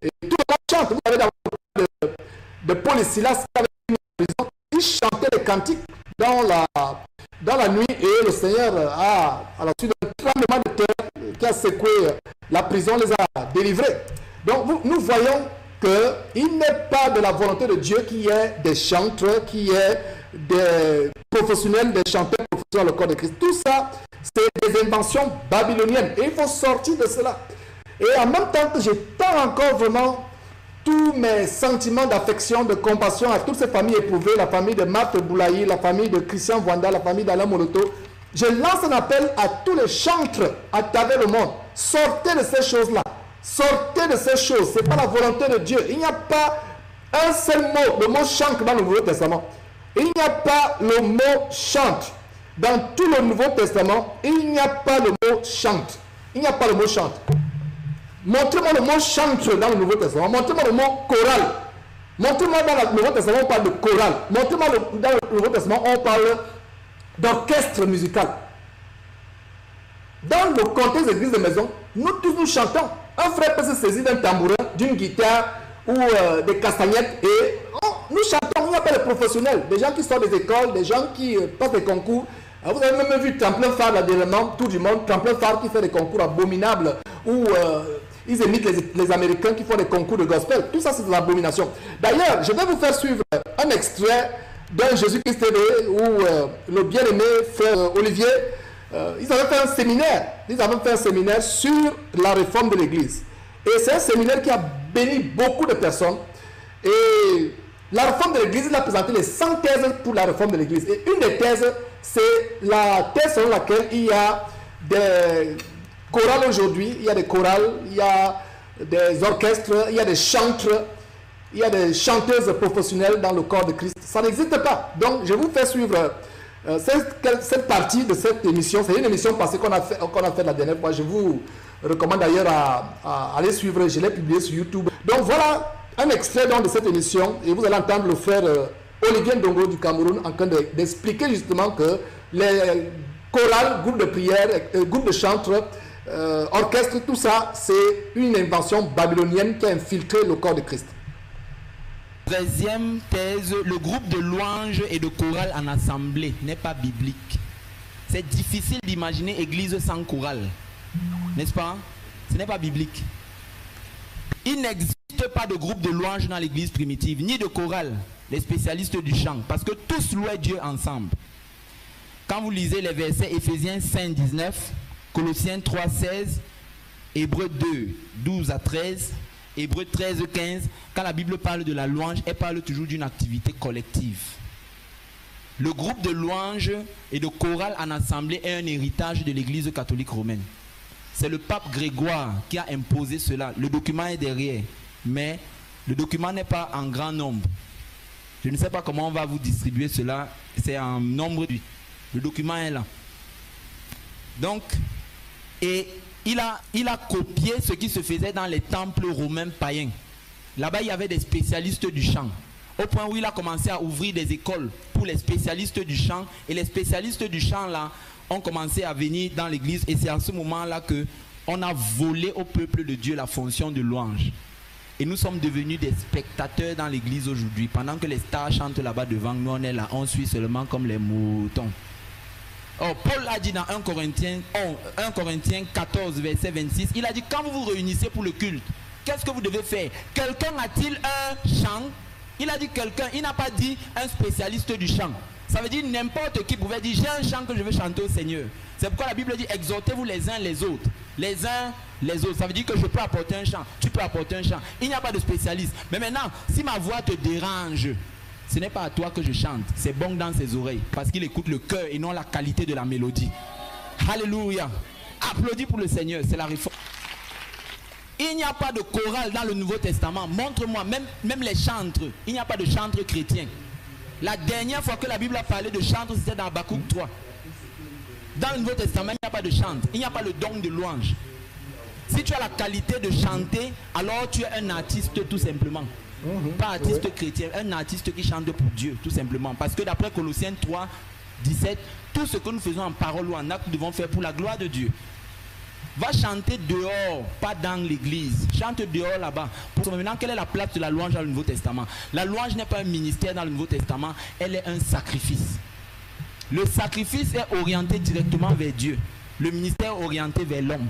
Et tout le monde chante. Vous avez d'abord de Paul et Silas qui chantaient les cantiques dans la nuit, et le Seigneur à la suite d'un tremblement de terre qui a secoué la prison, les a délivrés. Donc nous voyons qu'il n'est pas de la volonté de Dieu qu'il y ait des chantres, qu'il y ait des professionnels, des chanteurs professionnels dans le corps de Christ. Tout ça, c'est des inventions babyloniennes. Et il faut sortir de cela. Et en même temps que j'étends encore vraiment tous mes sentiments d'affection, de compassion à toutes ces familles éprouvées, la famille de Marthe Boulaye, la famille de Christian Wanda, la famille d'Alain Moloto, je lance un appel à tous les chantres à travers le monde. Sortez de ces choses-là. Sortez de ces choses. Ce n'est pas la volonté de Dieu. Il n'y a pas un seul mot, le mot chante dans le Nouveau Testament. Il n'y a pas le mot chante. Dans tout le Nouveau Testament, il n'y a pas le mot chante. Il n'y a pas le mot chante. Montrez-moi le mot chante dans le Nouveau Testament. Montrez-moi le mot chorale. Montrez-moi dans le Nouveau Testament, on parle de chorale. Montrez-moi dans le Nouveau Testament, on parle d'orchestre musical. Dans le contexte d'église de maison, nous tous nous chantons. Un frère peut se saisir d'un tambourin, d'une guitare ou des castagnettes et nous chantons. Il n'y a pas de professionnels, des gens qui sortent des écoles, des gens qui passent des concours. Vous avez même vu Tremplin Phare, là, dernièrement, tout du monde, Tremplin Phare qui fait des concours abominables où ils imitent les Américains qui font des concours de gospel. Tout ça, c'est de l'abomination. D'ailleurs, je vais vous faire suivre un extrait d'un Jésus-Christ TV où le bien-aimé frère Olivier, ils avaient fait un séminaire. Ils avaient fait un séminaire sur la réforme de l'Église. Et c'est un séminaire qui a béni beaucoup de personnes. Et la réforme de l'Église, il a présenté les 100 thèses pour la réforme de l'Église. Et une des thèses, c'est la thèse selon laquelle il y a des chorales aujourd'hui, il y a des chorales, il y a des orchestres, il y a des chantres, il y a des chanteuses professionnelles dans le corps de Christ. Ça n'existe pas. Donc, je vous fais suivre cette partie de cette émission. C'est une émission passée qu'on a fait la dernière fois. Je vous recommande d'ailleurs à aller suivre. Je l'ai publié sur YouTube. Donc, voilà un extrait de cette émission. Et vous allez entendre le frère Olivier Ndongo du Cameroun en train d'expliquer justement que les chorales, groupes de prière, groupes de chantres, orchestres, tout ça, c'est une invention babylonienne qui a infiltré le corps de Christ. Deuxième thèse, le groupe de louanges et de chorale en assemblée n'est pas biblique. C'est difficile d'imaginer église sans chorale. N'est-ce pas? Ce n'est pas biblique. Il n'existe pas de groupe de louanges dans l'église primitive, ni de chorale, les spécialistes du chant, parce que tous louaient Dieu ensemble. Quand vous lisez les versets Éphésiens 5, 19, Colossiens 3, 16, Hébreux 2, 12 à 13, Hébreux 13, 15, quand la Bible parle de la louange, elle parle toujours d'une activité collective. Le groupe de louanges et de chorale en assemblée est un héritage de l'Église catholique romaine. C'est le pape Grégoire qui a imposé cela. Le document est derrière, mais le document n'est pas en grand nombre. Je ne sais pas comment on va vous distribuer cela. C'est en nombre. Le document est là. Donc, et il a copié ce qui se faisait dans les temples romains païens. Là-bas, il y avait des spécialistes du chant. Au point où il a commencé à ouvrir des écoles pour les spécialistes du chant. Et les spécialistes du chant, là, ont commencé à venir dans l'église. Et c'est à ce moment-là qu'on a volé au peuple de Dieu la fonction de louange. Et nous sommes devenus des spectateurs dans l'église aujourd'hui. Pendant que les stars chantent là-bas devant nous, on est là, on suit seulement comme les moutons. Oh, Paul a dit dans 1 Corinthiens 14, verset 26, il a dit, quand vous vous réunissez pour le culte, qu'est-ce que vous devez faire? Quelqu'un a-t-il un chant? Il a dit quelqu'un, il n'a pas dit un spécialiste du chant. Ça veut dire n'importe qui pouvait dire, j'ai un chant que je veux chanter au Seigneur. C'est pourquoi la Bible dit, exhortez-vous les uns les autres. Les uns les autres. Ça veut dire que je peux apporter un chant, tu peux apporter un chant. Il n'y a pas de spécialiste. Mais maintenant, si ma voix te dérange, ce n'est pas à toi que je chante, c'est bon dans ses oreilles, parce qu'il écoute le cœur et non la qualité de la mélodie. Alléluia. Applaudis pour le Seigneur, c'est la réforme. Il n'y a pas de chorale dans le Nouveau Testament. Montre-moi, même les chantres, il n'y a pas de chantres chrétiens. La dernière fois que la Bible a parlé de chantres, c'était dans Habakkuk 3. Dans le Nouveau Testament, il n'y a pas de chante, il n'y a pas le don de louange. Si tu as la qualité de chanter, alors tu es un artiste tout simplement. Pas artiste chrétien, un artiste qui chante pour Dieu tout simplement. Parce que d'après Colossiens 3, 17, tout ce que nous faisons en parole ou en acte, nous devons faire pour la gloire de Dieu. Va chanter dehors, pas dans l'église. Chante dehors là-bas. Maintenant, quelle est la place de la louange dans le Nouveau Testament? La louange n'est pas un ministère dans le Nouveau Testament, elle est un sacrifice. Le sacrifice est orienté directement vers Dieu. Le ministère est orienté vers l'homme.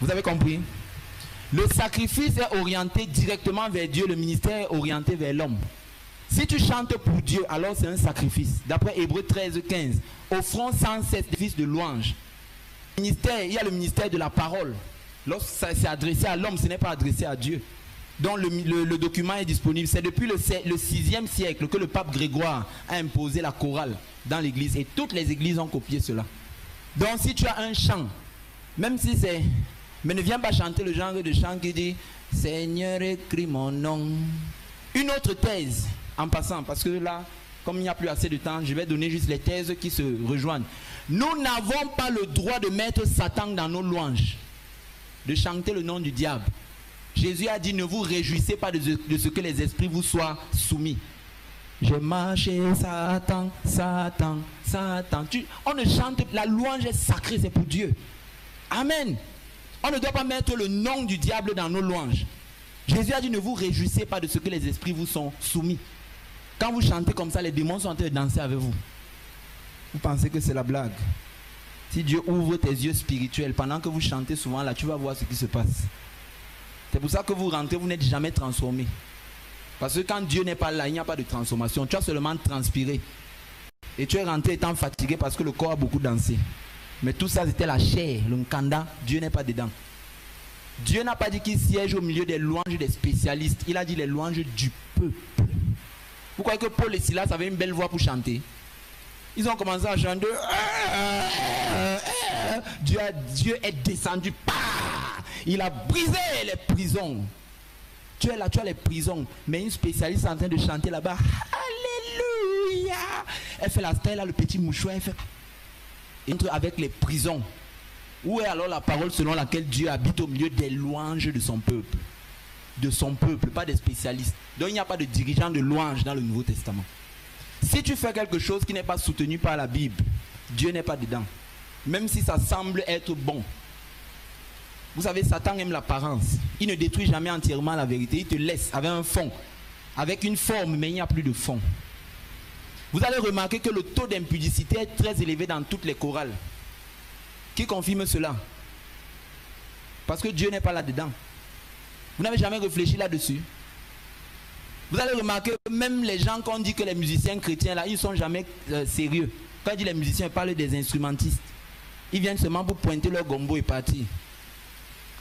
Vous avez compris? Le sacrifice est orienté directement vers Dieu. Le ministère est orienté vers l'homme. Si tu chantes pour Dieu, alors c'est un sacrifice. D'après Hébreux 13, 15. Offrons sans cesse des fils de louange. Ministère, il y a le ministère de la parole. Lorsque c'est adressé à l'homme, ce n'est pas adressé à Dieu. Donc le document est disponible. C'est depuis le 6e siècle que le pape Grégoire a imposé la chorale dans l'église. Et toutes les églises ont copié cela. Donc si tu as un chant, même si c'est... Mais ne viens pas chanter le genre de chant qui dit « Seigneur, écris mon nom ». Une autre thèse, en passant, parce que là, comme il n'y a plus assez de temps, je vais donner juste les thèses qui se rejoignent. Nous n'avons pas le droit de mettre Satan dans nos louanges, de chanter le nom du diable. Jésus a dit, ne vous réjouissez pas de ce que les esprits vous soient soumis. Je marche, Satan, Satan, Satan. On ne chante, la louange est sacrée, c'est pour Dieu. Amen. On ne doit pas mettre le nom du diable dans nos louanges. Jésus a dit, ne vous réjouissez pas de ce que les esprits vous sont soumis. Quand vous chantez comme ça, les démons sont en train de danser avec vous. Vous pensez que c'est la blague? Si Dieu ouvre tes yeux spirituels, pendant que vous chantez souvent là, tu vas voir ce qui se passe. C'est pour ça que vous rentrez, vous n'êtes jamais transformé. Parce que quand Dieu n'est pas là, il n'y a pas de transformation. Tu as seulement transpiré. Et tu es rentré étant fatigué parce que le corps a beaucoup dansé. Mais tout ça, c'était la chair, le nkanda. Dieu n'est pas dedans. Dieu n'a pas dit qu'il siège au milieu des louanges des spécialistes. Il a dit les louanges du peuple. Vous croyez que Paul et Silas avaient une belle voix pour chanter? Ils ont commencé à chanter. Dieu est descendu. Il a brisé les prisons. Tu es là, tu as les prisons. Mais une spécialiste est en train de chanter là-bas. Alléluia. Elle fait la stèle, là, le petit mouchoir. Elle fait... entre avec les prisons. Où est alors la parole selon laquelle Dieu habite au milieu des louanges de son peuple? De son peuple, pas des spécialistes. Donc il n'y a pas de dirigeant de louange dans le Nouveau Testament. Si tu fais quelque chose qui n'est pas soutenu par la Bible, Dieu n'est pas dedans. Même si ça semble être bon. Vous savez, Satan aime l'apparence. Il ne détruit jamais entièrement la vérité. Il te laisse avec un fond, avec une forme, mais il n'y a plus de fond. Vous allez remarquer que le taux d'impudicité est très élevé dans toutes les chorales. Qui confirme cela? Parce que Dieu n'est pas là-dedans. Vous n'avez jamais réfléchi là-dessus? Vous allez remarquer que même les gens qu'on dit que les musiciens chrétiens là, ils ne sont jamais sérieux. Quand il dit les musiciens, ils parlent des instrumentistes. Ils viennent seulement pour pointer leur gombo et partir.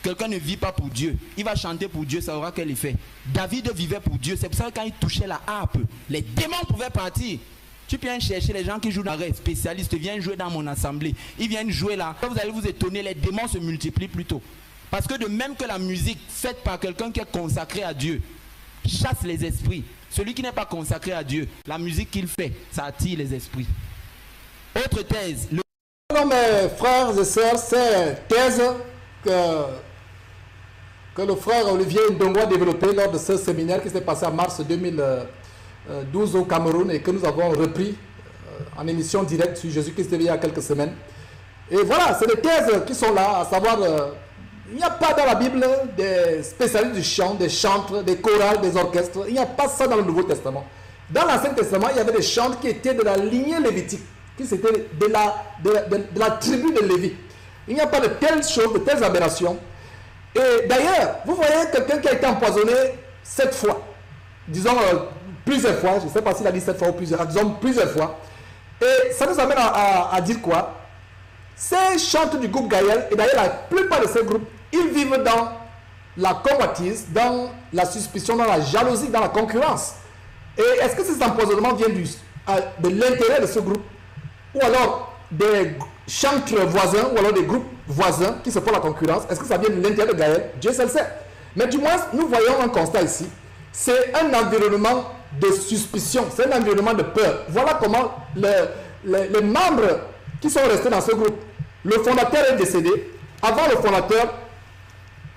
Quelqu'un ne vit pas pour Dieu. Il va chanter pour Dieu, ça aura quel effet? David vivait pour Dieu. C'est pour ça que quand il touchait la harpe, les démons pouvaient partir. Tu viens chercher les gens qui jouent dans les spécialistes, viennent jouer dans mon assemblée. Ils viennent jouer là. Vous allez vous étonner, les démons se multiplient plutôt. Parce que de même que la musique faite par quelqu'un qui est consacré à Dieu chasse les esprits, celui qui n'est pas consacré à Dieu, la musique qu'il fait, ça attire les esprits. Autre thèse. Non mais frères et sœurs, c'est thèse que le frère Olivier Ndongo a développé lors de ce séminaire qui s'est passé en mars 2012 au Cameroun et que nous avons repris en émission directe sur Jésus-Christ il y a quelques semaines. Et voilà, c'est des thèses qui sont là, à savoir, il n'y a pas dans la Bible des spécialistes du chant, des chantres, des chorales, des orchestres. Il n'y a pas ça dans le Nouveau Testament. Dans l'Ancien Testament, il y avait des chantres qui étaient de la lignée lévitique, qui étaient de la tribu de Lévi. Il n'y a pas de telles choses, de telles aberrations. Et d'ailleurs, vous voyez quelqu'un qui a été empoisonné 7 fois. Disons plusieurs fois, je ne sais pas s'il a dit 7 fois ou plusieurs, disons plusieurs fois. Et ça nous amène à dire quoi? Ces chantres du groupe Gaël, et d'ailleurs la plupart de ces groupes, ils vivent dans la convoitise, dans la suspicion, dans la jalousie, dans la concurrence. Et est-ce que ces empoisonnements viennent de l'intérêt de ce groupe? Ou alors des chantres voisins, ou alors des groupes voisins qui se font la concurrence? Est-ce que ça vient de l'intérêt de Gaël? Dieu seul sait. Mais du moins, nous voyons un constat ici. C'est un environnement de suspicion, c'est un environnement de peur. Voilà comment les membres qui sont restés dans ce groupe Le fondateur est décédé. Avant le fondateur,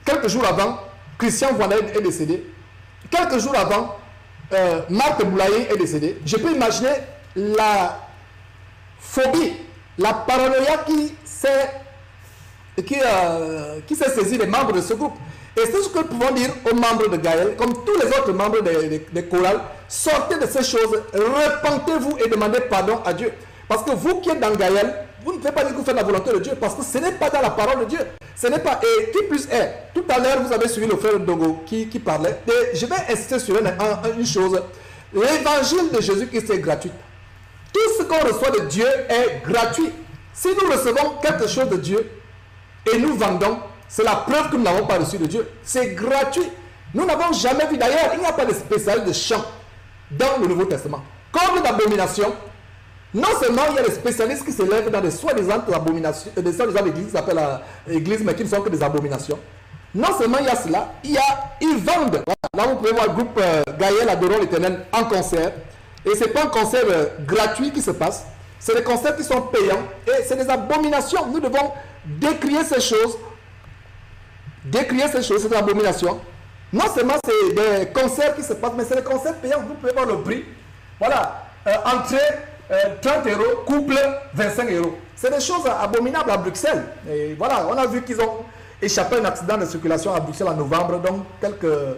quelques jours avant, Christian Voinel est décédé. Quelques jours avant, Marc Boulaye est décédé. Je peux imaginer la phobie, la paranoïa qui s'est saisie des membres de ce groupe. Et c'est ce que nous pouvons dire aux membres de Gaël, comme tous les autres membres des chorales, sortez de ces choses, repentez-vous et demandez pardon à Dieu. Parce que vous qui êtes dans Gaël, vous ne pouvez pas dire que vous faites la volonté de Dieu, parce que ce n'est pas dans la parole de Dieu. Ce n'est pas, et qui plus est, tout à l'heure vous avez suivi le frère Dogo qui parlait, et je vais insister sur une chose, l'évangile de Jésus-Christ est gratuit. Tout ce qu'on reçoit de Dieu est gratuit. Si nous recevons quelque chose de Dieu et nous vendons, c'est la preuve que nous n'avons pas reçu de Dieu. C'est gratuit. Nous n'avons jamais vu, d'ailleurs, il n'y a pas de spécialiste de chant dans le Nouveau Testament. Comme d'abomination, non seulement il y a des spécialistes qui s'élèvent dans des soi-disant abominations, des soi-disant l'église qui s'appelle l'église, mais qui ne sont que des abominations. Non seulement il y a cela, ils vendent. Voilà. Là, vous pouvez voir le groupe Gaël Adorons l'Éternel en concert. Et ce n'est pas un concert gratuit qui se passe. C'est des concerts qui sont payants. Et c'est des abominations. Nous devons décrier ces choses. Décrier ces choses, ces abominations. Non seulement c'est des concerts qui se passent, mais c'est des concerts payants. Vous pouvez voir le prix. Voilà. Entrée 30 €, couple 25 €. C'est des choses abominables à Bruxelles. Et voilà, on a vu qu'ils ont échappé à un accident de circulation à Bruxelles en novembre, donc quelques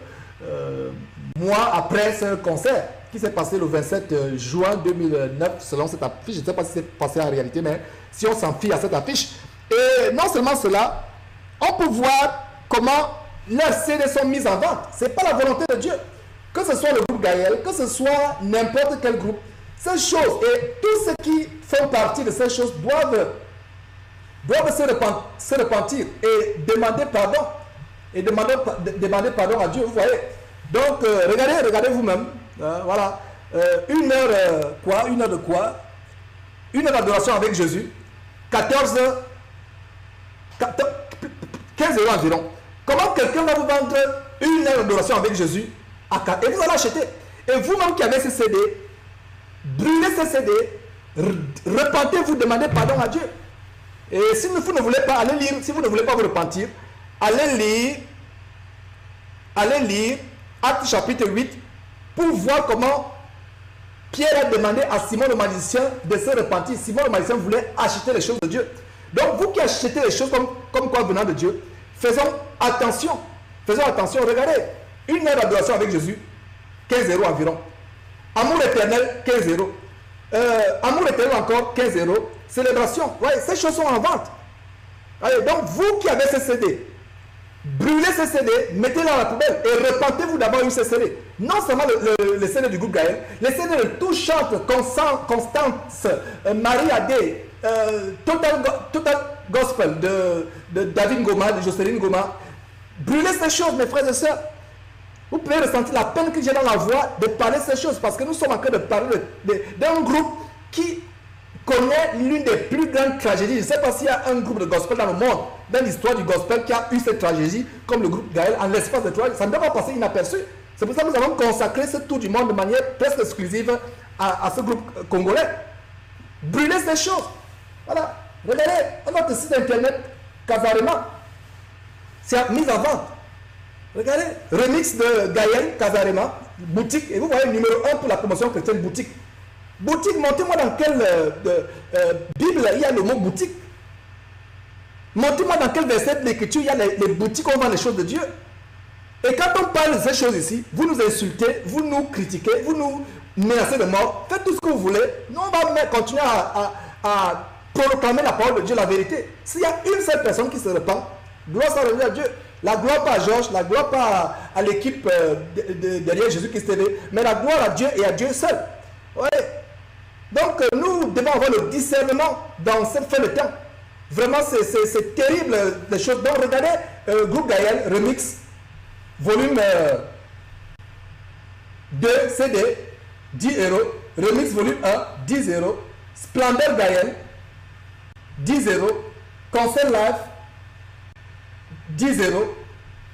mois après ce concert qui s'est passé le 27 juin 2009, selon cette affiche. Je ne sais pas si c'est passé en réalité, mais si on s'en fie à cette affiche. Et non seulement cela, on peut voir comment leurs CD sont mis en vente. Ce n'est pas la volonté de Dieu. Que ce soit le groupe Gaël, que ce soit n'importe quel groupe, ces choses et tous ceux qui font partie de ces choses doivent se repentir et demander pardon. Et demander pardon à Dieu, vous voyez. Donc, regardez vous-même. Voilà. Une heure de quoi? Une heure d'adoration avec Jésus. 15 € environ. Comment quelqu'un va vous vendre une heure d'adoration avec Jésus et vous allez acheter? Et vous-même qui avez ces CD, brûlez ces CD, repentez-vous, demandez pardon à Dieu. Et si vous ne voulez pas aller lire, si vous ne voulez pas vous repentir, allez lire Actes chapitre 8 pour voir comment Pierre a demandé à Simon le magicien de se repentir. Simon le magicien voulait acheter les choses de Dieu. Donc vous qui achetez les choses comme quoi venant de Dieu, faisons attention. Faisons attention. Regardez, une heure d'adoration avec Jésus, 15 € environ. Amour éternel, 15 €. Amour éternel encore, 15 €. Célébration. Ouais, ces choses sont en vente. Allez, donc vous qui avez ces CD, brûlez ces CD, mettez-les dans la poubelle et repentez-vous d'avoir eu ces CD. Non seulement les CD du groupe Gaël, les CD de Tout Chante, Constance, Marie Adé, Total Gospel de David Ngoma, de Jocelyne Ngoma. Brûlez ces choses, mes frères et sœurs. Vous pouvez ressentir la peine que j'ai dans la voix de parler de ces choses parce que nous sommes en train de parler d'un groupe qui connaît l'une des plus grandes tragédies. Je ne sais pas s'il y a un groupe de gospel dans le monde, dans l'histoire du gospel, qui a eu cette tragédie comme le groupe Gaël en l'espace de 3 ans. Ça ne doit pas passer inaperçu. C'est pour ça que nous avons consacré ce tour du monde de manière presque exclusive à ce groupe congolais. Brûlez ces choses. Voilà. Regardez, notre site internet, Casarema, c'est mis en vente. Regardez, remix de Gaël, Casarema, boutique, et vous voyez numéro 1 pour la promotion chrétienne, boutique. Boutique, montez-moi dans quelle Bible il y a le mot boutique. Montez-moi dans quel verset de l'écriture il y a les boutiques où on vend les choses de Dieu. Et quand on parle de ces choses ici, vous nous insultez, vous nous critiquez, vous nous menacez de mort. Faites tout ce que vous voulez. Nous, on va continuer à proclamer la parole de Dieu, la vérité. S'il y a une seule personne qui se repent, gloire soit rendue à Dieu. La gloire pas à Georges, la gloire pas à l'équipe derrière Jésus-Christ TV, mais la gloire à Dieu et à Dieu seul. Ouais. Donc nous devons avoir le discernement dans cette fin de temps. Vraiment, c'est terrible les choses. Donc regardez, groupe Gaël, remix, volume 2, CD, 10 €, remix volume 1, 10 €, Splendeur Gaël, 10 €, concert live, 10 €.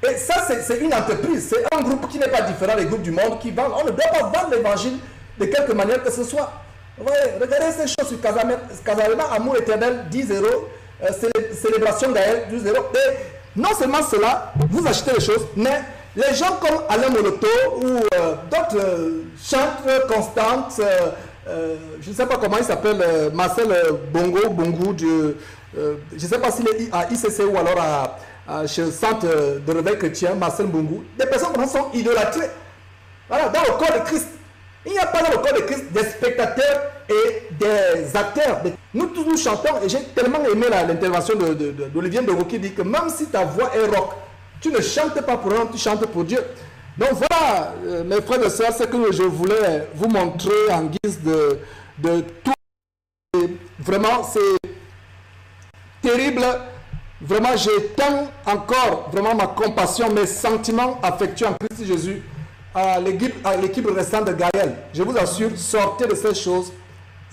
Et ça, c'est une entreprise, c'est un groupe qui n'est pas différent des groupes du monde qui vendent. On ne doit pas vendre l'évangile de quelque manière que ce soit. Ouais, regardez ces choses sur Casarema, Amour éternel, 10 €, célébration Gaël du zéro. Et non seulement cela, vous achetez les choses, mais les gens comme Alain Moloto ou d'autres chantres constantes, je ne sais pas comment il s'appelle, Marcel Bongo, je ne sais pas s'il est à ICC ou alors chez le centre de réveil chrétien, Marcel Bongo. Des personnes comme ça sont idolâtrées. Voilà, dans le corps de Christ. Il n'y a pas dans le corps de Christ des spectateurs et des acteurs. Nous tous nous chantons et j'ai tellement aimé l'intervention d'Olivier Ndogo qui dit que même si ta voix est rock, tu ne chantes pas pour un, tu chantes pour Dieu. Donc voilà, mes frères et sœurs, ce que je voulais vous montrer en guise de tout. Et vraiment, c'est terrible. Vraiment, j'étends encore vraiment ma compassion, mes sentiments affectueux en Christ Jésus à l'équipe restante de Gaël. Je vous assure, sortez de ces choses.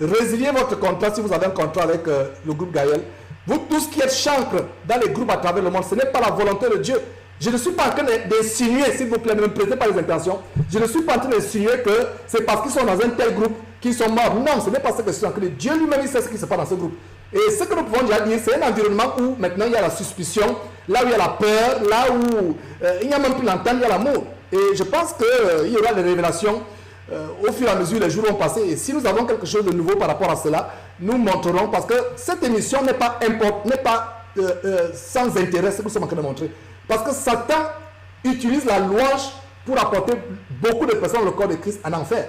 Résiliez votre contrat si vous avez un contrat avec le groupe Gaël. Vous tous qui êtes chancres dans les groupes à travers le monde, ce n'est pas la volonté de Dieu. Je ne suis pas en train d'insinuer, s'il vous plaît, ne me prêtez pas les intentions. Je ne suis pas en train d'insinuer que c'est parce qu'ils sont dans un tel groupe qu'ils sont morts. Non, ce n'est pas ce que je suis en train de dire. Dieu lui-même, il sait ce qui se passe dans ce groupe. Et ce que nous pouvons déjà dire, c'est un environnement où maintenant il y a la suspicion, là où il y a la peur, là où il n'y a même plus l'entente, il y a l'amour. Et je pense qu'il y aura des révélations au fur et à mesure, les jours vont passer. Et si nous avons quelque chose de nouveau par rapport à cela, nous montrerons, parce que cette émission n'est pas sans intérêt, ce que nous sommes en train de montrer. Parce que Satan utilise la louange pour apporter beaucoup de personnes dans le corps de Christ en enfer.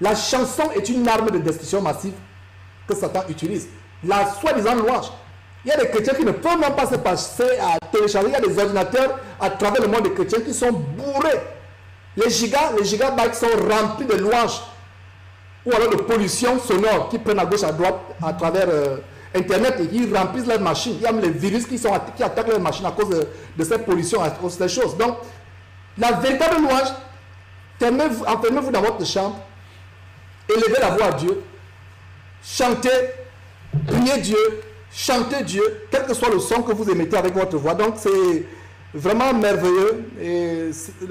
La chanson est une arme de destruction massive que Satan utilise. La soi-disant louange. Il y a des chrétiens qui ne peuvent même pas se passer à télécharger. Il y a des ordinateurs à travers le monde des chrétiens qui sont bourrés. Les gigabytes sont remplis de louanges ou alors de pollution sonore qui prennent à gauche à droite à travers Internet et qui remplissent leurs machines. Il y a même les virus qui attaquent leurs machines à cause de cette pollution, à cause de ces choses. Donc, la véritable louange, enfermez-vous dans votre chambre, élevez la voix à Dieu, chantez, priez Dieu, chantez Dieu, quel que soit le son que vous émettez avec votre voix. Donc, c'est vraiment merveilleux et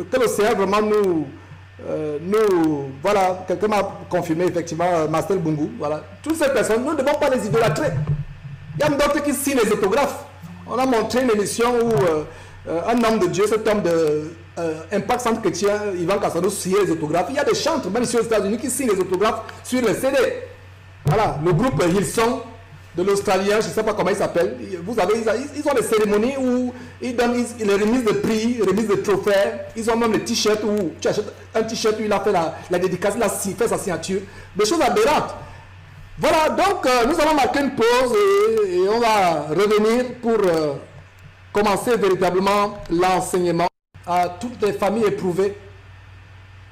que le Seigneur vraiment nous voilà, quelqu'un m'a confirmé effectivement, Marcel Bungu, voilà, toutes ces personnes, nous ne devons pas les idolâtrer. Il y a d'autres qui signent les autographes. On a montré une émission où un homme de Dieu, cet homme de Impact Centre Chrétien, Ivan Kassano, signait les autographes. Il y a des chantres, même ici aux États-Unis, qui signent les autographes sur les CD. Voilà, le groupe Hillsong de l'Australien, je ne sais pas comment il s'appelle. Vous avez, ils ont des cérémonies où ils donnent les remises de prix, remises de trophées. Ils ont même les t-shirts où tu achètes un t-shirt où il a fait la dédicace, il a fait sa signature. Des choses aberrantes. Voilà, donc nous allons marquer une pause et on va revenir pour commencer véritablement l'enseignement à toutes les familles éprouvées.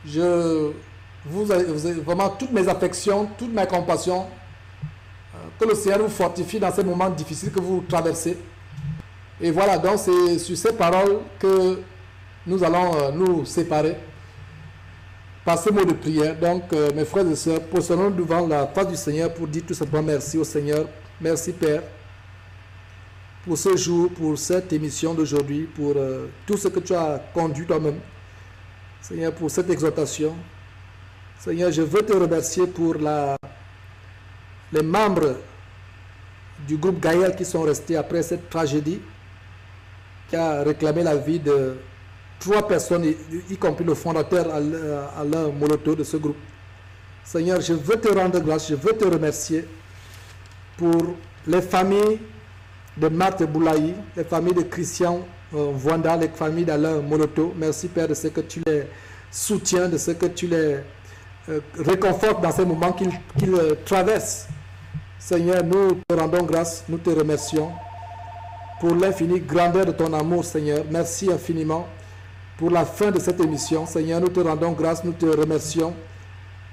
Vous avez vraiment toutes mes affections, toute ma compassion. Que le Seigneur vous fortifie dans ces moments difficiles que vous traversez. Et voilà, donc c'est sur ces paroles que nous allons nous séparer par ces mots de prière. Donc, mes frères et sœurs, posons-nous devant la face du Seigneur pour dire tout simplement merci au Seigneur. Merci Père pour ce jour, pour cette émission d'aujourd'hui, pour tout ce que tu as conduit toi-même. Seigneur, pour cette exhortation. Seigneur, je veux te remercier pour les membres du groupe Gaël qui sont restés après cette tragédie qui a réclamé la vie de 3 personnes, y compris le fondateur Alain Moloto de ce groupe. Seigneur, je veux te rendre grâce, je veux te remercier pour les familles de Marthe Boulaï, les familles de Christian Voanda, les familles d'Alain Moloto. Merci Père de ce que tu les soutiens, de ce que tu les réconfortes dans ces moments qu'ils traversent. Seigneur, nous te rendons grâce, nous te remercions pour l'infinie grandeur de ton amour, Seigneur. Merci infiniment pour la fin de cette émission. Seigneur, nous te rendons grâce, nous te remercions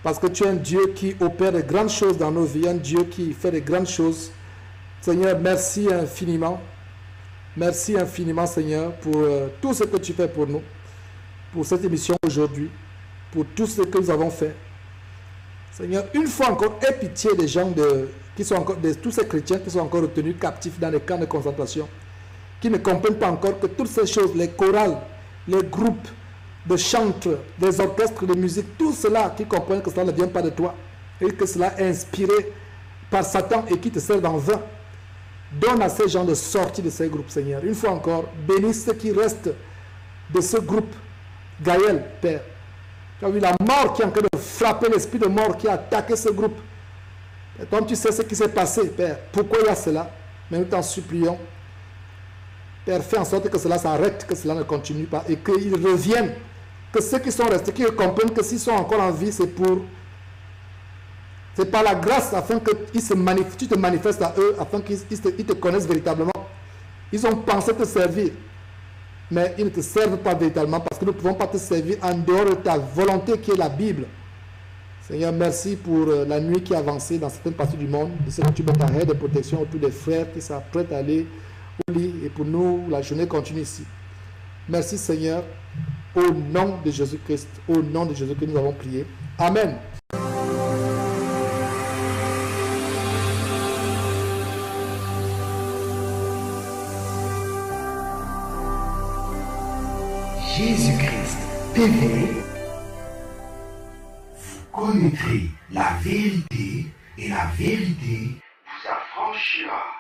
parce que tu es un Dieu qui opère de grandes choses dans nos vies, un Dieu qui fait de grandes choses. Seigneur, merci infiniment. Merci infiniment, Seigneur, pour tout ce que tu fais pour nous, pour cette émission aujourd'hui, pour tout ce que nous avons fait. Seigneur, une fois encore, aie pitié des gens qui sont encore, de tous ces chrétiens qui sont encore retenus captifs dans les camps de concentration, qui ne comprennent pas encore que toutes ces choses, les chorales, les groupes de chantres, les orchestres de musique, tout cela, qui comprennent que cela ne vient pas de toi et que cela est inspiré par Satan et qui te sert en vain. Donne à ces gens de sortir de ces groupes, Seigneur. Une fois encore, bénis ceux qui restent de ce groupe. Gaël, Père. Tu as vu la mort qui est en train de frapper, l'esprit de mort qui a attaqué ce groupe. Et toi, tu sais ce qui s'est passé, Père. Pourquoi il y a cela? Mais nous t'en supplions. Père, fais en sorte que cela s'arrête, que cela ne continue pas et qu'ils reviennent. Que ceux qui sont restés, qu'ils comprennent que s'ils sont encore en vie, c'est par la grâce afin que tu te manifestes à eux, afin qu'ils te connaissent véritablement. Ils ont pensé te servir, mais ils ne te servent pas véritablement parce que nous ne pouvons pas te servir en dehors de ta volonté qui est la Bible. Seigneur, merci pour la nuit qui a avancé dans certaines parties du monde. Je sais que tu mets ta aide de protection autour des frères qui s'apprêtent à aller au lit. Et pour nous, la journée continue ici. Merci Seigneur. Au nom de Jésus-Christ, au nom de Jésus que nous avons prié. Amen. Jésus-Christ TV, vous connaîtrez la vérité et la vérité vous affranchira.